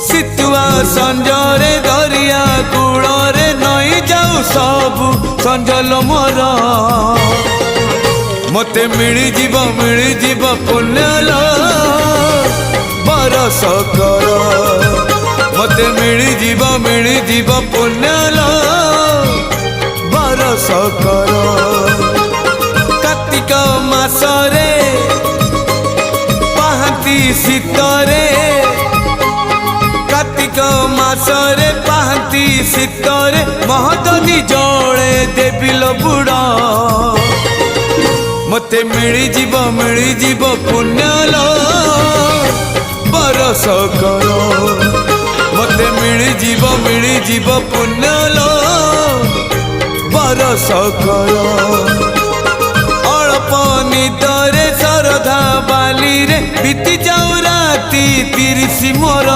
शीतुआ संजरे दरिया कूଳରେ नई जाऊ सबू संजल मोर मते मिल जीव पुण्यल बरस कर मते मिल जीव पुण्यल बरस कर कार्तिक मासरे पाहांती शीतरे कार्तिक मासरे पाहांती शीतरे महदनी जले देविल बुड़ा मते मिल जीव पुण्यल बरस कर मते मिल जीव पुण्यल बरस कर अल्प निदरे श्रद्धा बाली रे बीती जाऊ राती 30 मोर।